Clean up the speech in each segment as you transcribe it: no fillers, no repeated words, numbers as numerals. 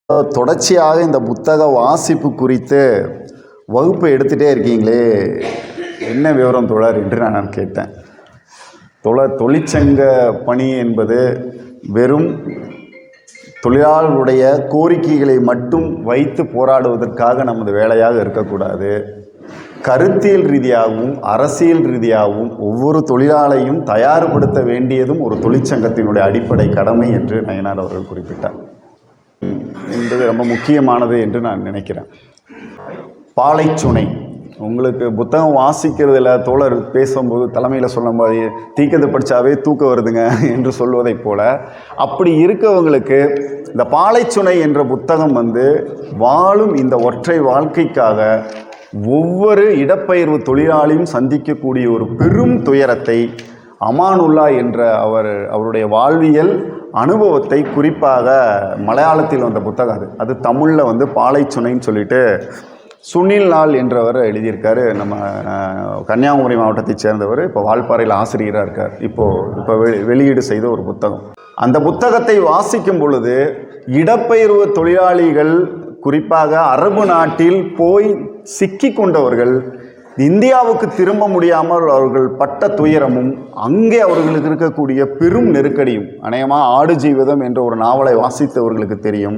தொடர்ச்சியாக இந்த புத்தக வாசிப்பு குறித்து வகுப்பு எடுத்துகிட்டே இருக்கீங்களே, என்ன விவரம் தோழர் என்று நான் கேட்டேன். தொழிற்சங்க பணி என்பது வெறும் தொழிலாளர்களுடைய கோரிக்கைகளை மட்டும் வைத்து போராடுவதற்காக நமது வேலையாக இருக்கக்கூடாது. கருத்தியல் ரீதியாகவும் அரசியல் ரீதியாகவும் ஒவ்வொரு தொழிலாளையும் தயார்படுத்த வேண்டியதும் ஒரு தொழிற்சங்கத்தினுடைய அடிப்படை கடமை என்று நயினார் அவர்கள் குறிப்பிட்டார். என்பது ரொம்ப முக்கியமானது என்று நான் நினைக்கிறேன். பாலைச்சுனை, உங்களுக்கு புத்தகம் வாசிக்கிறதுல தோழர் பேசும்போது தலைமையில் சொல்லும்போது தீக்கதை படித்தாவே தூக்கம் வருதுங்க என்று சொல்வதைப் போல, அப்படி இருக்கவங்களுக்கு இந்த பாலைச்சுனை என்ற புத்தகம் வாழும் இந்த ஒற்றை வாழ்க்கைக்காக ஒவ்வொரு இடப்பெயர்வு தொழிலாளியும் சந்திக்கக்கூடிய ஒரு பெரும் துயரத்தை அமானுல்லா என்ற அவருடைய வாழ்வியல் அனுபவத்தை குறிப்பாக மலையாளத்தில் வந்த புத்தகம் அது தமிழில் பாலைச்சுனைன்னு சொல்லிட்டு சுனில் நாள் என்றவர் எழுதியிருக்காரு. நம்ம கன்னியாகுமரி மாவட்டத்தை சேர்ந்தவர், இப்போ வால்பாறையில் ஆசிரியராக இருக்கார். இப்போ வெளியீடு செய்த ஒரு புத்தகம். அந்த புத்தகத்தை வாசிக்கும் பொழுது இடப்பெயர்வு தொழிலாளிகள், குறிப்பாக அரபு நாட்டில் போய் சிக்கி கொண்டவர்கள் இந்தியாவுக்கு திரும்ப முடியாமல் அவர்கள் பட்ட துயரமும், அங்கே அவர்களுக்கு இருக்கக்கூடிய பெரும் நெருக்கடியும், அநேகமாக ஆடு ஜீவிதம் என்ற ஒரு நாவலை வாசித்தவர்களுக்கு தெரியும்.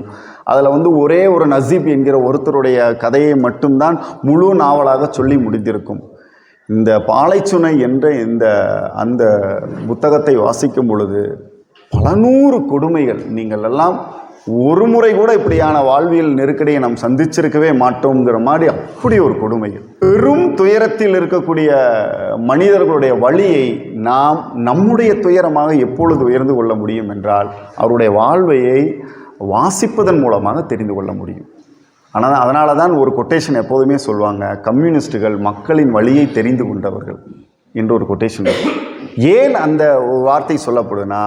அதில் ஒரே ஒரு நசீப் என்கிற ஒருத்தருடைய கதையை மட்டும்தான் முழு நாவலாக சொல்லி முடிந்திருக்கும். இந்த பாலைச்சுனை என்ற அந்த புத்தகத்தை வாசிக்கும் பொழுது பல நூறு கொடுமைகள், நீங்கள் எல்லாம் ஒரு முறை கூட இப்படியான வாழ்வியல் நெருக்கடியை நாம் சந்திச்சிருக்கவே மாட்டோங்கிற மாதிரி அப்படி ஒரு கொடுமைகள். பெரும் துயரத்தில் இருக்கக்கூடிய மனிதர்களுடைய வழியை நாம் நம்முடைய துயரமாக எப்பொழுது உயர்ந்து கொள்ள முடியும் என்றால் அவருடைய வாழ்வையை வாசிப்பதன் மூலமாக தெரிந்து கொள்ள முடியும். ஆனால் அதனால தான் ஒரு கொட்டேஷன் எப்போதுமே சொல்லுவாங்க, கம்யூனிஸ்டுகள் மக்களின் வழியை தெரிந்து கொண்டவர்கள் என்று ஒரு கொட்டேஷன். ஏன் அந்த வார்த்தை சொல்லப்படுதுன்னா,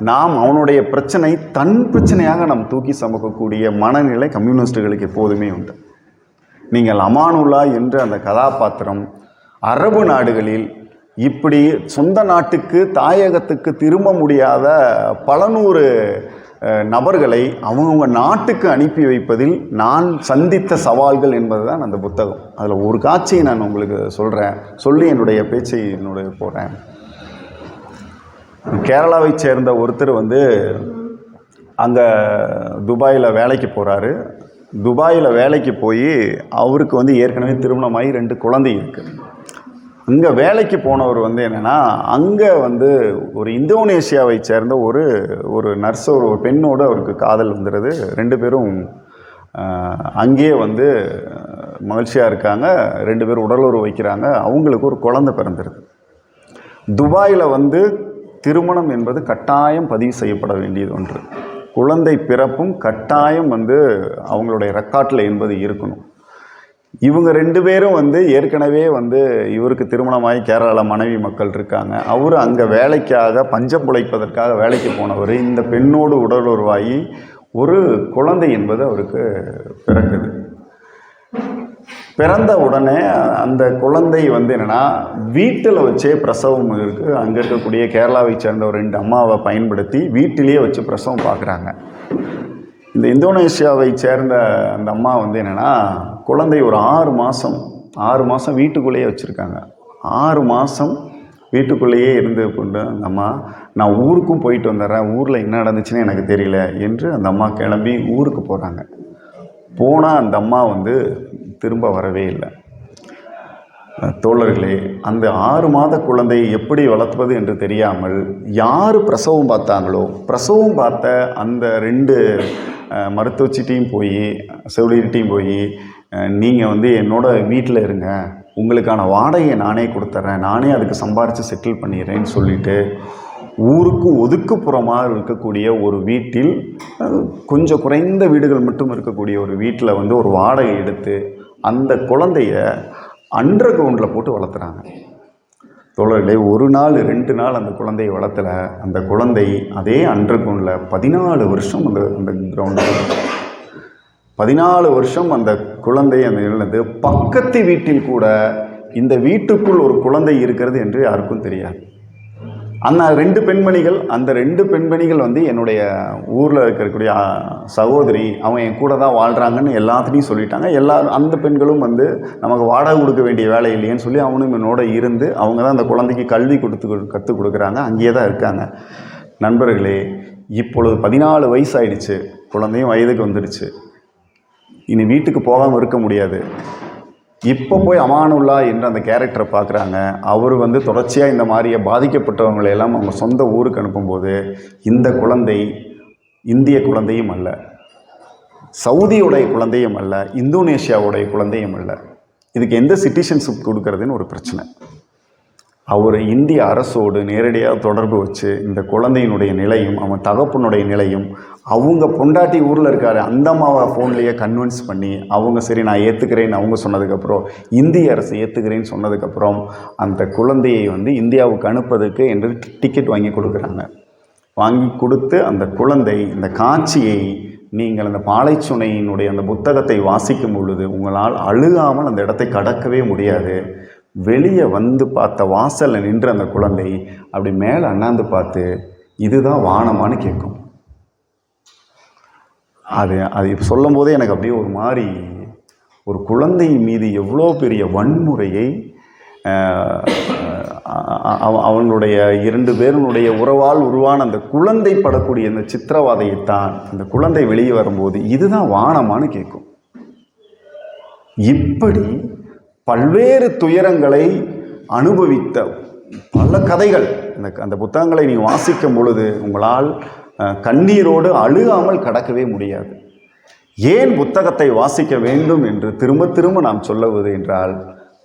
நாம் அவனுடைய பிரச்சனை தன் பிரச்சனையாக நாம் தூக்கி சமக்கக்கூடிய மனநிலை கம்யூனிஸ்டுகளுக்கு எப்போதுமே உண்டு. நீங்கள் அமானுல்லா என்ற அந்த கதாபாத்திரம் அரபு நாடுகளில் இப்படி சொந்த நாட்டுக்கு தாயகத்துக்கு திரும்ப முடியாத பல நூறு நபர்களை அவங்கவுங்க நாட்டுக்கு அனுப்பி வைப்பதில் நான் சந்தித்த சவால்கள் என்பது தான் அந்த புத்தகம். அதில் ஒரு காட்சியை நான் உங்களுக்கு சொல்லி என்னுடைய பேச்சை போகிறேன். கேரளாவை சேர்ந்த ஒருத்தர் அங்கே துபாயில் வேலைக்கு போகிறாரு. துபாயில் வேலைக்கு போய் அவருக்கு ஏற்கனவே திருமணமாகி 2 குழந்தை இருக்குது. அங்கே வேலைக்கு போனவர் என்னென்னா, அங்கே ஒரு இந்தோனேஷியாவை சேர்ந்த ஒரு நர்ஸ், ஒரு பெண்ணோடு அவருக்கு காதல் வந்துடுது. 2 பேரும் அங்கேயே மகிழ்ச்சியாக இருக்காங்க. 2 பேரும் உடலுறவு வைக்கிறாங்க. அவங்களுக்கு ஒரு குழந்தை பிறந்துடுது. துபாயில் திருமணம் என்பது கட்டாயம் பதிவு செய்யப்பட வேண்டியது ஒன்று. குழந்தை பிறப்பும் கட்டாயம் அவங்களுடைய ரெக்கார்டில் என்பது இருக்கணும். இவங்க 2 பேரும் ஏற்கனவே இவருக்கு திருமணமாகி கேரளாவில் மனைவி மக்கள் இருக்காங்க. அவர் அங்கே வேலைக்காக பஞ்சம் பிழைப்பதற்காக வேலைக்கு போனவர் இந்த பெண்ணோடு உடலுறவாகி ஒரு குழந்தை என்பது அவருக்கு பிறக்குது. பிறந்த உடனே அந்த குழந்தை என்னென்னா வீட்டில் வச்சே பிரசவம் இருக்குது. அங்கே இருக்கக்கூடிய கேரளாவை சேர்ந்த ஒரு 2 அம்மாவை பயன்படுத்தி வீட்டிலேயே வச்சு பிரசவம் பார்க்குறாங்க. இந்த இந்தோனேஷியாவை சேர்ந்த அந்த அம்மா என்னென்னா, குழந்தை ஒரு 6 மாதம் வீட்டுக்குள்ளேயே வச்சுருக்காங்க. 6 மாதம் வீட்டுக்குள்ளேயே இருந்து கொண்டு அந்த அம்மா, நான் ஊருக்கும் போயிட்டு வந்துடுறேன், ஊரில் என்ன நடந்துச்சுன்னு எனக்கு தெரியல என்று அந்த அம்மா கிளம்பி ஊருக்கு போகிறாங்க. போனால் அந்த அம்மா திரும்ப வரவே இல்லை. தோழர்களே, அந்த 6 மாத குழந்தையை எப்படி வளர்ப்பது என்று தெரியாமல் யார் பிரசவம் பார்த்தாங்களோ, பிரசவம் பார்த்த அந்த 2 மருத்துவச்சிட்டையும் போய் செவிலியர்கிட்டையும் போய், நீங்கள் என்னோட வீட்டில் இருங்க, உங்களுக்கான வாடகையை நானே கொடுத்துட்றேன், நானே அதுக்கு சம்பாரித்து செட்டில் பண்ணிடுறேன்னு சொல்லிவிட்டு ஊருக்கு ஒதுக்குப்புறமாக இருக்கக்கூடிய ஒரு வீட்டில், கொஞ்சம் குறைந்த வீடுகள் மட்டும் இருக்கக்கூடிய ஒரு வீட்டில் ஒரு வாடகை எடுத்து அந்த குழந்தைய அண்டர் கிரவுண்டில் போட்டு வளர்த்துறாங்க. தோழர்களே, 1 நாள் 2 நாள் அந்த குழந்தையை வளர்த்தல. அந்த குழந்தை அதே அண்டர் கிரவுண்டில் 14 வருஷம் அந்த கிரவுண்டில் 14 வருஷம் அந்த குழந்தை இருந்தது. பக்கத்து வீட்டில் கூட இந்த வீட்டுக்குள் ஒரு குழந்தை இருக்கிறது என்று யாருக்கும் தெரியாது. அந்த 2 பெண்மணிகள், அந்த 2 பெண்மணிகள் வந்து என்னுடைய ஊரில் இருக்கக்கூடிய சகோதரி, அவங்க என் கூட தான் வாழ்கிறாங்கன்னு எல்லாத்துலேயும் சொல்லிட்டாங்க. அந்த பெண்களும் வந்து நமக்கு வாடகை கொடுக்க வேண்டிய வேலை இல்லையேன்னு சொல்லி அவனும் என்னோட இருந்து அவங்க தான் அந்த குழந்தைக்கு கல்வி கற்றுக் கொடுக்குறாங்க, அங்கேயே தான் இருக்காங்க. நண்பர்களே, இப்பொழுது 14 வயசு ஆயிடுச்சு, குழந்தையும் வயதுக்கு வந்துடுச்சு. இனி வீட்டுக்கு போகாமல் இருக்க முடியாது. இப்போ போய் அமானுல்லா என்ற அந்த கேரக்டரை பார்க்குறாங்க. அவர் வந்து தொடர்ச்சியாக இந்த மாதிரியே பாதிக்கப்பட்டவங்களையெல்லாம் அவங்க சொந்த ஊருக்கு அனுப்பும்போது, இந்த குழந்தை இந்திய குழந்தையும் அல்ல, சவுதியுடைய குழந்தையும் அல்ல, இந்தோனேஷியாவுடைய குழந்தையும் அல்ல. இதுக்கு எந்த சிட்டிசன்ஷிப் கொடுக்கறதுன்னு ஒரு பிரச்சனை. அவர் இந்திய அரசோடு நேரடியாக தொடர்பு வச்சு இந்த குழந்தையினுடைய நிலையும் அவன் தகப்பனுடைய நிலையும், அவங்க பொண்டாட்டி ஊரில் இருக்காரு அந்த அம்மாவை ஃபோன்லேயே கன்வின்ஸ் பண்ணி அவங்க சரி நான் ஏற்றுக்கிறேன்னு அவங்க சொன்னதுக்கப்புறம், இந்திய அரசு ஏற்றுக்கிறேன்னு சொன்னதுக்கப்புறம் அந்த குழந்தையை வந்து இந்தியாவுக்கு அனுப்பதுக்கு என்று டிக்கெட் வாங்கி கொடுக்குறாங்க. வாங்கி கொடுத்து அந்த குழந்தை இந்த காட்சியை நீங்கள் அந்த பாலைச்சுனையினுடைய அந்த புத்தகத்தை வாசிக்கும் பொழுது உங்களால் அழுகாமல் அந்த இடத்தை கடக்கவே முடியாது. வெளியே வந்து பார்த்த வாசலில் நின்று அந்த குழந்தை அப்படி மேலே அண்ணாந்து பார்த்து இதுதான் வானமானு கேட்கும். அது சொல்லும் போதே எனக்கு அப்படியே ஒரு மாதிரி, ஒரு குழந்தை மீது எவ்வளோ பெரிய வன்முறையை அவனுடைய 2 பேருடைய உறவால் உருவான அந்த குழந்தை படக்கூடிய அந்த சித்திரவாதையைத்தான் அந்த குழந்தை வெளியே வரும்போது இதுதான் வானமானு கேட்கும். இப்படி பல்வேறு துயரங்களை அனுபவித்த பல கதைகள் அந்த புத்தகங்களை நீங்கள் வாசிக்கும் பொழுது உங்களால் கண்ணீரோடு அழுகாமல் கடக்கவே முடியாது. ஏன் புத்தகத்தை வாசிக்க வேண்டும் என்று திரும்ப திரும்ப நாம் சொல்லுவது என்றால்,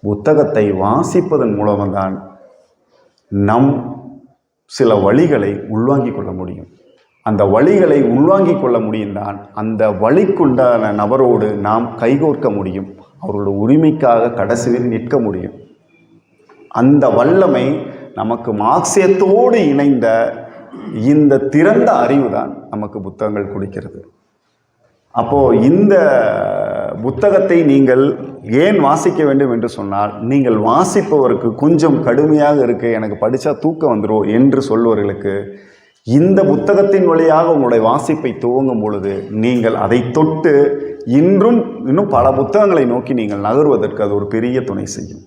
புத்தகத்தை வாசிப்பதன் மூலம்தான் நம் சில வழிகளை உள்வாங்கிக் கொள்ள முடியும். அந்த வழிகளை உள்வாங்கிக் கொள்ள முடியும்தான் அந்த வழிக்குண்டான நபரோடு நாம் கைகோர்க்க முடியும், அவர்களுடைய உரிமைக்காக கடைசியில் நிற்க முடியும். அந்த வல்லமை நமக்கு மார்க்சியத்தோடு இணைந்த இந்த திறந்த அறிவு தான் நமக்கு புத்தகங்கள் கொடுக்கிறது. அப்போது இந்த புத்தகத்தை நீங்கள் ஏன் வாசிக்க வேண்டும் என்று சொன்னால், நீங்கள் வாசிப்பவருக்கு கொஞ்சம் கடுமையாக இருக்குது, எனக்கு படித்தா தூக்கம் வந்துடும் என்று சொல்பவர்களுக்கு இந்த புத்தகத்தின் வழியாக உங்களுடைய வாசிப்பை துவங்கும் பொழுது நீங்கள் அதை தொட்டு இன்னும் பல புத்தகங்களை நோக்கி நீங்கள் நகர்வதற்கு அது ஒரு பெரிய துணை செய்யும்.